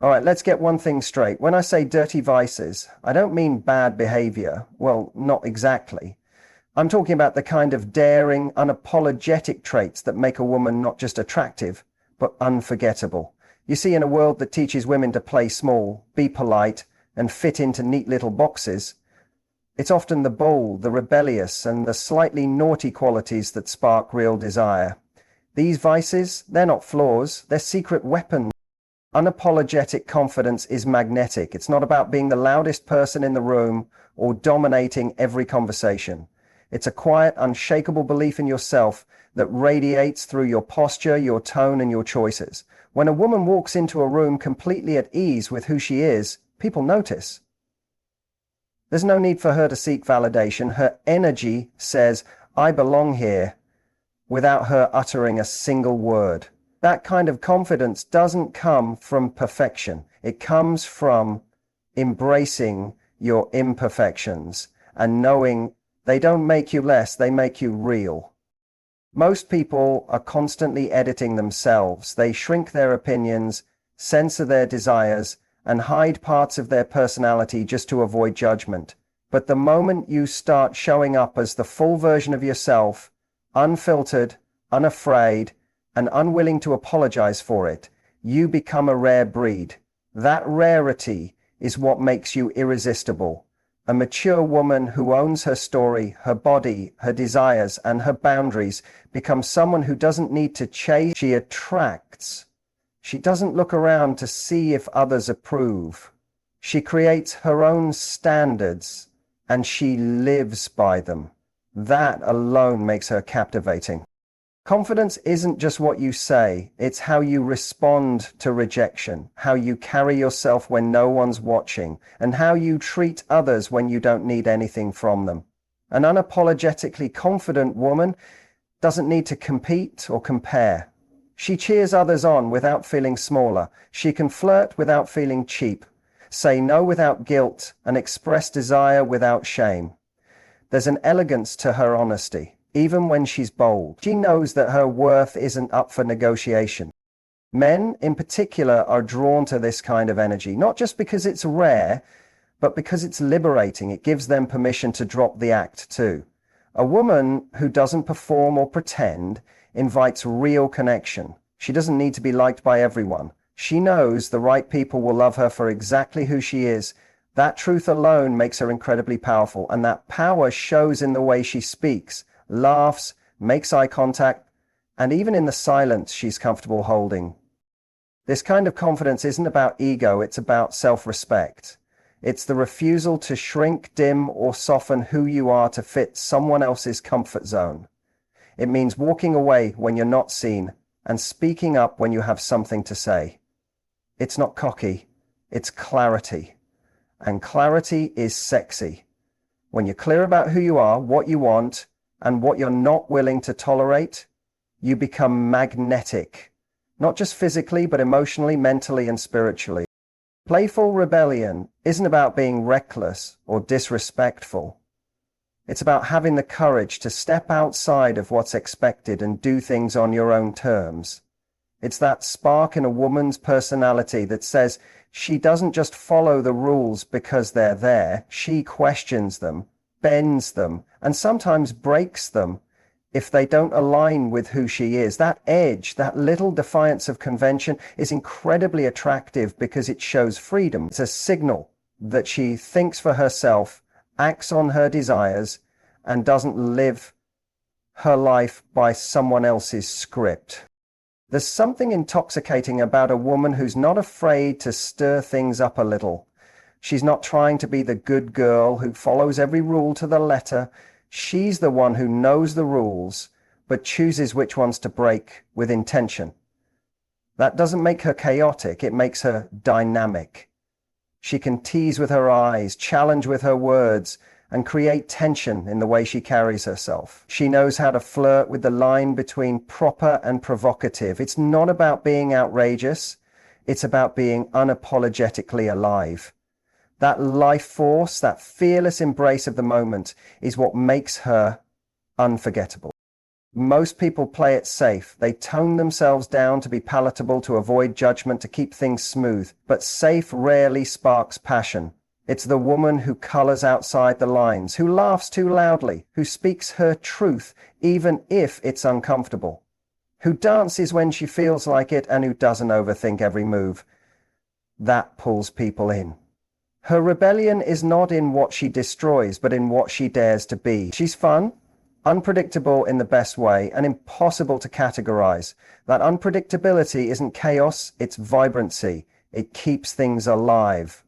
All right, let's get one thing straight. When I say dirty vices, I don't mean bad behavior. Well, not exactly. I'm talking about the kind of daring, unapologetic traits that make a woman not just attractive, but unforgettable. You see, in a world that teaches women to play small, be polite, and fit into neat little boxes, it's often the bold, the rebellious, and the slightly naughty qualities that spark real desire. These vices, they're not flaws, they're secret weapons. Unapologetic confidence is magnetic. It's not about being the loudest person in the room or dominating every conversation. It's a quiet, unshakable belief in yourself that radiates through your posture, your tone, and your choices. When a woman walks into a room completely at ease with who she is, people notice. There's no need for her to seek validation. Her energy says, "I belong here," without her uttering a single word. That kind of confidence doesn't come from perfection. It comes from embracing your imperfections and knowing they don't make you less, they make you real. Most people are constantly editing themselves. They shrink their opinions, censor their desires, and hide parts of their personality just to avoid judgment. But the moment you start showing up as the full version of yourself, unfiltered, unafraid, and unwilling to apologize for it, you become a rare breed. That rarity is what makes you irresistible. A mature woman who owns her story, her body, her desires, and her boundaries becomes someone who doesn't need to chase. She attracts. She doesn't look around to see if others approve. She creates her own standards, and she lives by them. That alone makes her captivating. Confidence isn't just what you say, it's how you respond to rejection, how you carry yourself when no one's watching, and how you treat others when you don't need anything from them. An unapologetically confident woman doesn't need to compete or compare. She cheers others on without feeling smaller. She can flirt without feeling cheap, say no without guilt, and express desire without shame. There's an elegance to her honesty. Even when she's bold, she knows that her worth isn't up for negotiation. Men, in particular, are drawn to this kind of energy, not just because it's rare, but because it's liberating. It gives them permission to drop the act too. A woman who doesn't perform or pretend invites real connection. She doesn't need to be liked by everyone. She knows the right people will love her for exactly who she is. That truth alone makes her incredibly powerful, and that power shows in the way she speaks, laughs, makes eye contact, and even in the silence she's comfortable holding. This kind of confidence isn't about ego, it's about self-respect. It's the refusal to shrink, dim, or soften who you are to fit someone else's comfort zone. It means walking away when you're not seen and speaking up when you have something to say. It's not cocky, it's clarity. And clarity is sexy. When you're clear about who you are, what you want, and what you're not willing to tolerate, you become magnetic, not just physically, but emotionally, mentally, and spiritually. Playful rebellion isn't about being reckless or disrespectful. It's about having the courage to step outside of what's expected and do things on your own terms. It's that spark in a woman's personality that says she doesn't just follow the rules because they're there, she questions them, bends them, and sometimes breaks them if they don't align with who she is. That edge, that little defiance of convention is incredibly attractive because it shows freedom. It's a signal that she thinks for herself, acts on her desires, and doesn't live her life by someone else's script. There's something intoxicating about a woman who's not afraid to stir things up a little. She's not trying to be the good girl who follows every rule to the letter. She's the one who knows the rules, but chooses which ones to break with intention. That doesn't make her chaotic, it makes her dynamic. She can tease with her eyes, challenge with her words, and create tension in the way she carries herself. She knows how to flirt with the line between proper and provocative. It's not about being outrageous, it's about being unapologetically alive. That life force, that fearless embrace of the moment is what makes her unforgettable. Most people play it safe. They tone themselves down to be palatable, to avoid judgment, to keep things smooth. But safe rarely sparks passion. It's the woman who colors outside the lines, who laughs too loudly, who speaks her truth even if it's uncomfortable, who dances when she feels like it, and who doesn't overthink every move. That pulls people in. Her rebellion is not in what she destroys, but in what she dares to be. She's fun, unpredictable in the best way, and impossible to categorize. That unpredictability isn't chaos, it's vibrancy. It keeps things alive.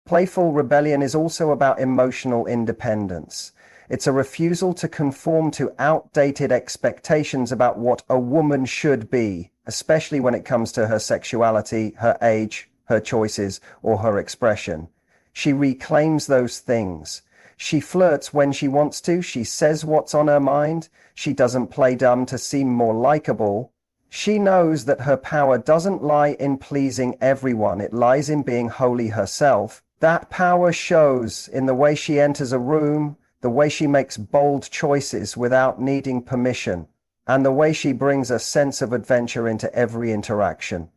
Playful rebellion is also about emotional independence. It's a refusal to conform to outdated expectations about what a woman should be, especially when it comes to her sexuality, her age, her choices, or her expression. She reclaims those things. She flirts when she wants to. She says what's on her mind. She doesn't play dumb to seem more likable. She knows that her power doesn't lie in pleasing everyone. It lies in being wholly herself. That power shows in the way she enters a room, the way she makes bold choices without needing permission, and the way she brings a sense of adventure into every interaction.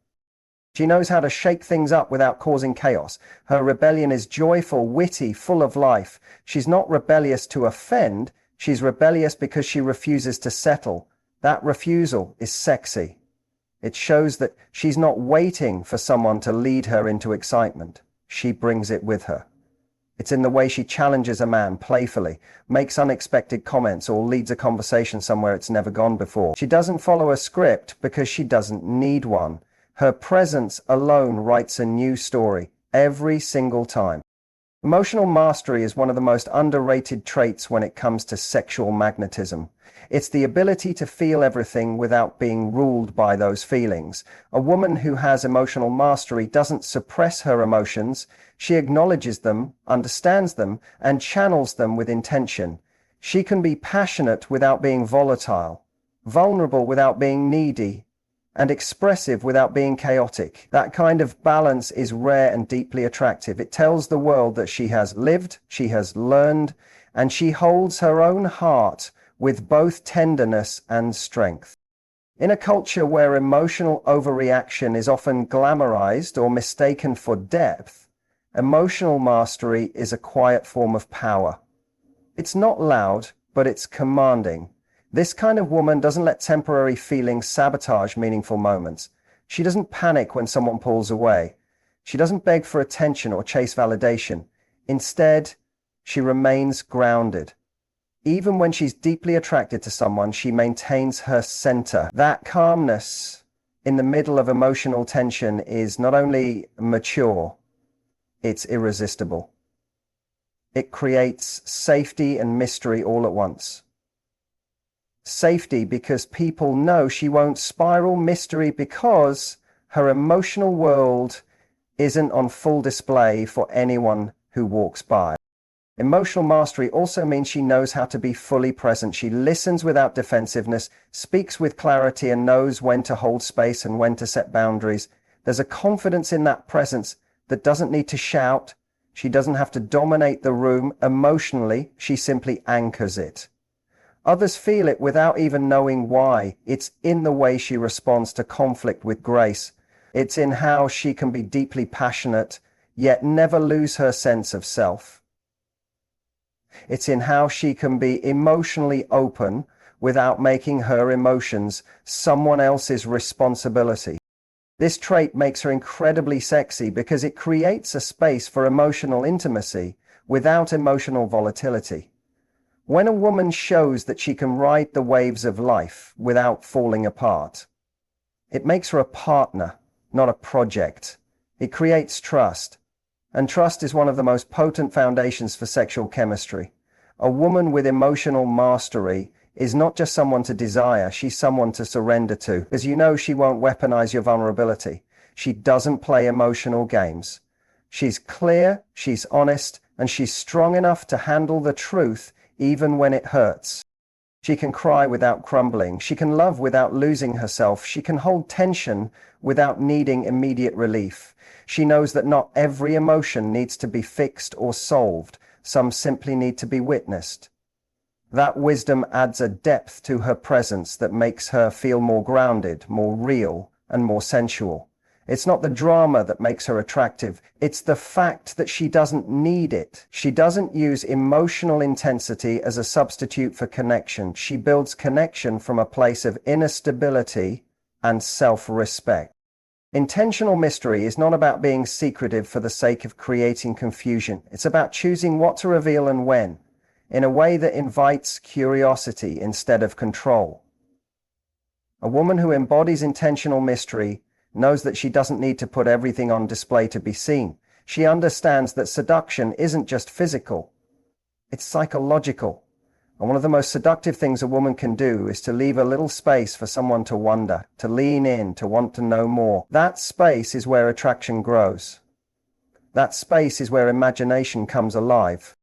She knows how to shake things up without causing chaos. Her rebellion is joyful, witty, full of life. She's not rebellious to offend. She's rebellious because she refuses to settle. That refusal is sexy. It shows that she's not waiting for someone to lead her into excitement. She brings it with her. It's in the way she challenges a man playfully, makes unexpected comments, or leads a conversation somewhere it's never gone before. She doesn't follow a script because she doesn't need one. Her presence alone writes a new story every single time. Emotional mastery is one of the most underrated traits when it comes to sexual magnetism. It's the ability to feel everything without being ruled by those feelings. A woman who has emotional mastery doesn't suppress her emotions. She acknowledges them, understands them, and channels them with intention. She can be passionate without being volatile, vulnerable without being needy, and expressive without being chaotic. That kind of balance is rare and deeply attractive. It tells the world that she has lived, she has learned, and she holds her own heart with both tenderness and strength. In a culture where emotional overreaction is often glamorized or mistaken for depth, emotional mastery is a quiet form of power. It's not loud, but it's commanding. This kind of woman doesn't let temporary feelings sabotage meaningful moments. She doesn't panic when someone pulls away. She doesn't beg for attention or chase validation. Instead, she remains grounded. Even when she's deeply attracted to someone, she maintains her center. That calmness in the middle of emotional tension is not only mature, it's irresistible. It creates safety and mystery all at once. Safety because people know she won't spiral. Mystery because her emotional world isn't on full display for anyone who walks by. Emotional mastery also means she knows how to be fully present. She listens without defensiveness, speaks with clarity, and knows when to hold space and when to set boundaries. There's a confidence in that presence that doesn't need to shout. She doesn't have to dominate the room emotionally. She simply anchors it. Others feel it without even knowing why. It's in the way she responds to conflict with grace. It's in how she can be deeply passionate, yet never lose her sense of self. It's in how she can be emotionally open without making her emotions someone else's responsibility. This trait makes her incredibly sexy because it creates a space for emotional intimacy without emotional volatility. When a woman shows that she can ride the waves of life without falling apart, it makes her a partner, not a project. It creates trust, and trust is one of the most potent foundations for sexual chemistry. A woman with emotional mastery is not just someone to desire, she's someone to surrender to. As you know, she won't weaponize your vulnerability. She doesn't play emotional games. She's clear, she's honest, and she's strong enough to handle the truth even when it hurts. She can cry without crumbling. She can love without losing herself. She can hold tension without needing immediate relief. She knows that not every emotion needs to be fixed or solved. Some simply need to be witnessed. That wisdom adds a depth to her presence that makes her feel more grounded, more real, and more sensual. It's not the drama that makes her attractive, it's the fact that she doesn't need it. She doesn't use emotional intensity as a substitute for connection. She builds connection from a place of inner stability and self-respect. Intentional mystery is not about being secretive for the sake of creating confusion. It's about choosing what to reveal and when, in a way that invites curiosity instead of control. A woman who embodies intentional mystery knows that she doesn't need to put everything on display to be seen. She understands that seduction isn't just physical, it's psychological. And one of the most seductive things a woman can do is to leave a little space for someone to wonder, to lean in, to want to know more. That space is where attraction grows. That space is where imagination comes alive.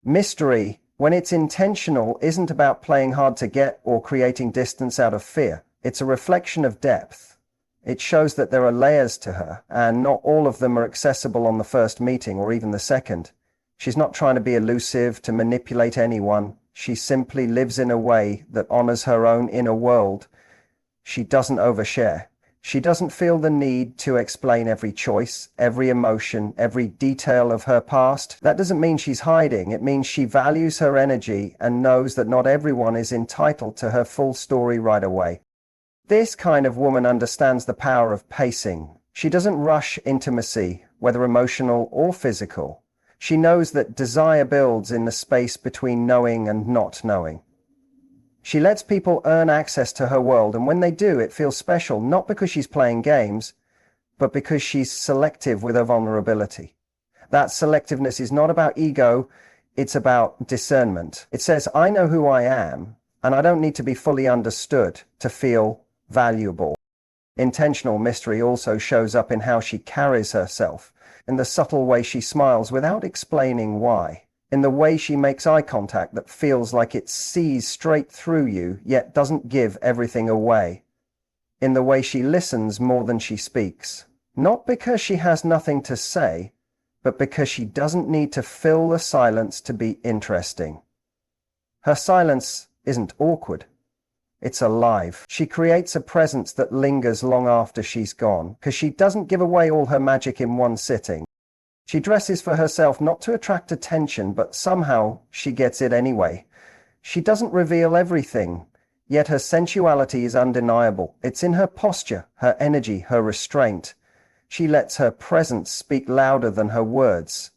Mystery, when it's intentional, isn't about playing hard to get or creating distance out of fear. It's a reflection of depth. It shows that there are layers to her, and not all of them are accessible on the first meeting or even the second. She's not trying to be elusive, to manipulate anyone. She simply lives in a way that honors her own inner world. She doesn't overshare. She doesn't feel the need to explain every choice, every emotion, every detail of her past. That doesn't mean she's hiding. It means she values her energy and knows that not everyone is entitled to her full story right away. This kind of woman understands the power of pacing. She doesn't rush intimacy, whether emotional or physical. She knows that desire builds in the space between knowing and not knowing. She lets people earn access to her world, and when they do, it feels special, not because she's playing games, but because she's selective with her vulnerability. That selectiveness is not about ego, it's about discernment. It says, I know who I am, and I don't need to be fully understood to feel valuable. Intentional mystery also shows up in how she carries herself, in the subtle way she smiles without explaining why, in the way she makes eye contact that feels like it sees straight through you yet doesn't give everything away, in the way she listens more than she speaks, not because she has nothing to say, but because she doesn't need to fill the silence to be interesting. Her silence isn't awkward. It's alive. She creates a presence that lingers long after she's gone, because she doesn't give away all her magic in one sitting. She dresses for herself not to attract attention, but somehow she gets it anyway. She doesn't reveal everything, yet her sensuality is undeniable. It's in her posture, her energy, her restraint. She lets her presence speak louder than her words.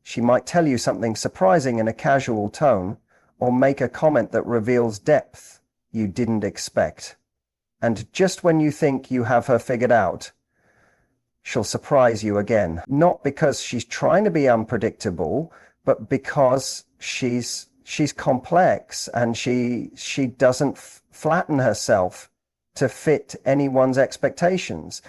She might tell you something surprising in a casual tone, or make a comment that reveals depth you didn't expect. And just when you think you have her figured out, she'll surprise you again. Not because she's trying to be unpredictable, but because she's complex, and she doesn't flatten herself to fit anyone's expectations.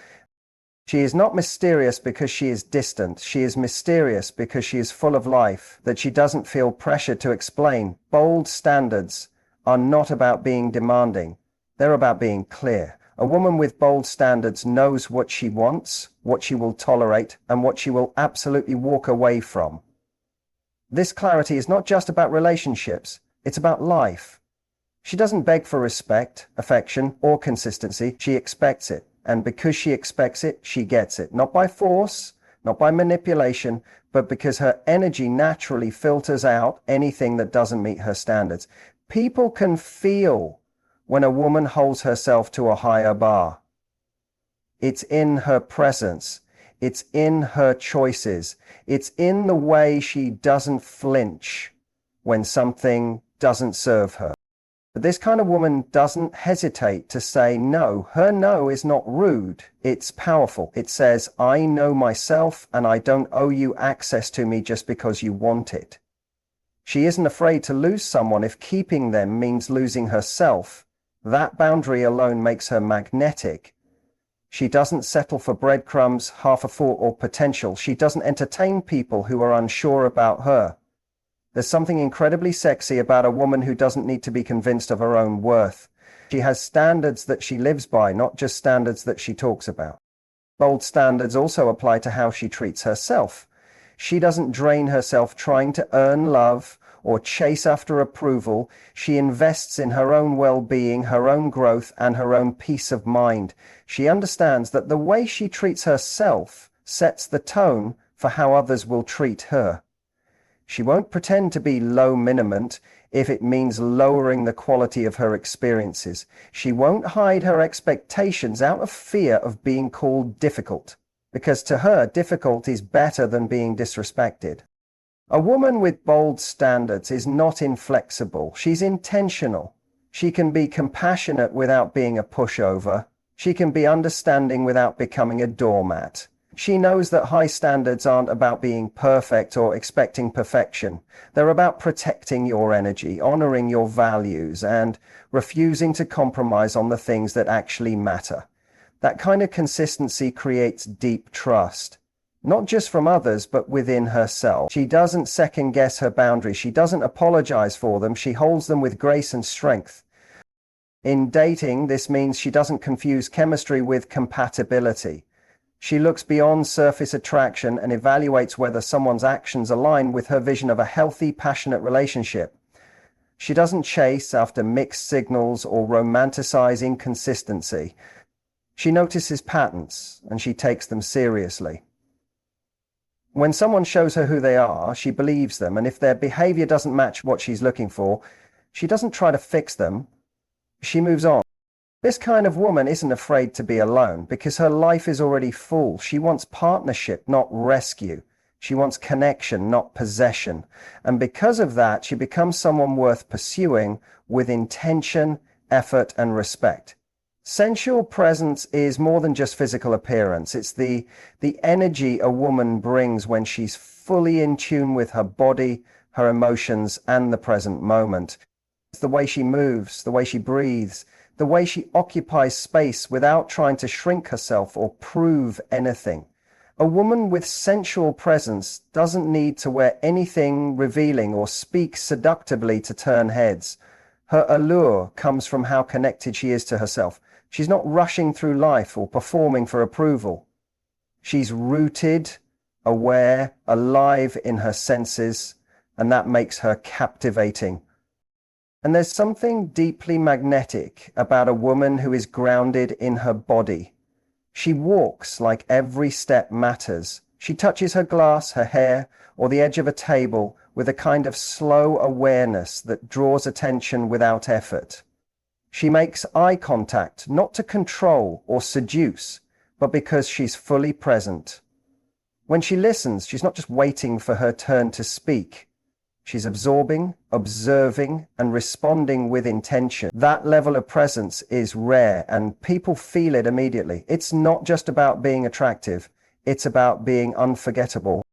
She is not mysterious because she is distant. She is mysterious because she is full of life, that she doesn't feel pressure to explain. Bold standards are not about being demanding. They're about being clear. A woman with bold standards knows what she wants, what she will tolerate, and what she will absolutely walk away from. This clarity is not just about relationships, it's about life. She doesn't beg for respect, affection, or consistency. She expects it. And because she expects it, she gets it. Not by force, not by manipulation, but because her energy naturally filters out anything that doesn't meet her standards. People can feel when a woman holds herself to a higher bar. It's in her presence. It's in her choices. It's in the way she doesn't flinch when something doesn't serve her. But this kind of woman doesn't hesitate to say no. Her no is not rude. It's powerful. It says, I know myself, and I don't owe you access to me just because you want it. She isn't afraid to lose someone if keeping them means losing herself. That boundary alone makes her magnetic. She doesn't settle for breadcrumbs, half a thought, or potential. She doesn't entertain people who are unsure about her. There's something incredibly sexy about a woman who doesn't need to be convinced of her own worth. She has standards that she lives by, not just standards that she talks about. Bold standards also apply to how she treats herself. She doesn't drain herself trying to earn love or chase after approval. She invests in her own well-being, her own growth, and her own peace of mind. She understands that the way she treats herself sets the tone for how others will treat her. She won't pretend to be low minimant if it means lowering the quality of her experiences. She won't hide her expectations out of fear of being called difficult, because to her, difficult is better than being disrespected. A woman with bold standards is not inflexible. She's intentional. She can be compassionate without being a pushover. She can be understanding without becoming a doormat. She knows that high standards aren't about being perfect or expecting perfection. They're about protecting your energy, honoring your values, and refusing to compromise on the things that actually matter. That kind of consistency creates deep trust, not just from others, but within herself. She doesn't second guess her boundaries. She doesn't apologize for them. She holds them with grace and strength. In dating, this means she doesn't confuse chemistry with compatibility. She looks beyond surface attraction and evaluates whether someone's actions align with her vision of a healthy, passionate relationship. She doesn't chase after mixed signals or romanticize inconsistency. She notices patterns and she takes them seriously. When someone shows her who they are, she believes them, and if their behavior doesn't match what she's looking for, she doesn't try to fix them. She moves on. This kind of woman isn't afraid to be alone because her life is already full. She wants partnership, not rescue. She wants connection, not possession. And because of that, she becomes someone worth pursuing with intention, effort, and respect. Sensual presence is more than just physical appearance. It's the energy a woman brings when she's fully in tune with her body, her emotions, and the present moment. It's the way she moves, the way she breathes, the way she occupies space without trying to shrink herself or prove anything. A woman with sensual presence doesn't need to wear anything revealing or speak seductively to turn heads. Her allure comes from how connected she is to herself. She's not rushing through life or performing for approval. She's rooted, aware, alive in her senses, and that makes her captivating. And there's something deeply magnetic about a woman who is grounded in her body. She walks like every step matters. She touches her glass, her hair, or the edge of a table with a kind of slow awareness that draws attention without effort. She makes eye contact, not to control or seduce, but because she's fully present. When she listens, she's not just waiting for her turn to speak. She's absorbing, observing, and responding with intention. That level of presence is rare, and people feel it immediately. It's not just about being attractive, it's about being unforgettable.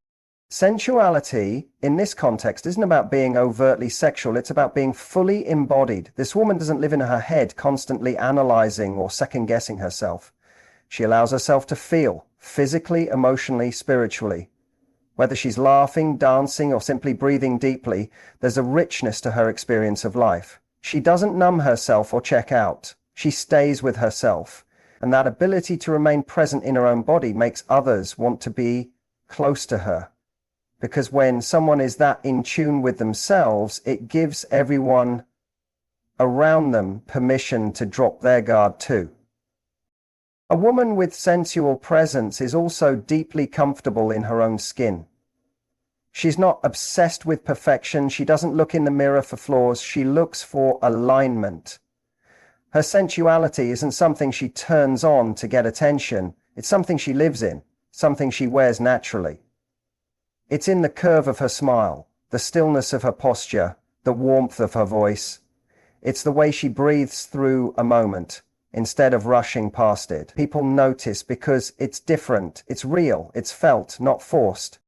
Sensuality, in this context, isn't about being overtly sexual, it's about being fully embodied. This woman doesn't live in her head, constantly analyzing or second-guessing herself. She allows herself to feel, physically, emotionally, spiritually. Whether she's laughing, dancing, or simply breathing deeply, there's a richness to her experience of life. She doesn't numb herself or check out. She stays with herself. And that ability to remain present in her own body makes others want to be close to her. Because when someone is that in tune with themselves, it gives everyone around them permission to drop their guard too. A woman with sensual presence is also deeply comfortable in her own skin. She's not obsessed with perfection. She doesn't look in the mirror for flaws. She looks for alignment. Her sensuality isn't something she turns on to get attention. It's something she lives in, something she wears naturally. It's in the curve of her smile, the stillness of her posture, the warmth of her voice. It's the way she breathes through a moment instead of rushing past it. People notice because it's different, it's real, it's felt, not forced.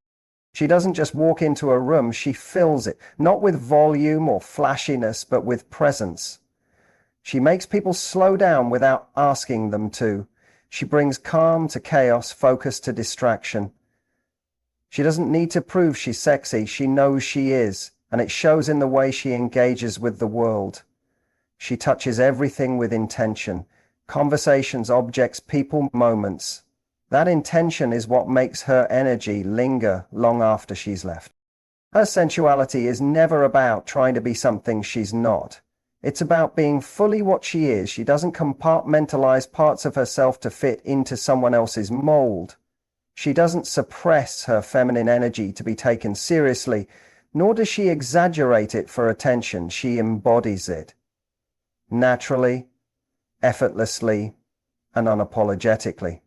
She doesn't just walk into a room, she fills it, not with volume or flashiness, but with presence. She makes people slow down without asking them to. She brings calm to chaos, focus to distraction. She doesn't need to prove she's sexy, she knows she is, and it shows in the way she engages with the world. She touches everything with intention. Conversations, objects, people, moments. That intention is what makes her energy linger long after she's left. Her sensuality is never about trying to be something she's not. It's about being fully what she is. She doesn't compartmentalize parts of herself to fit into someone else's mold. She doesn't suppress her feminine energy to be taken seriously, nor does she exaggerate it for attention. She embodies it. Naturally, effortlessly, and unapologetically.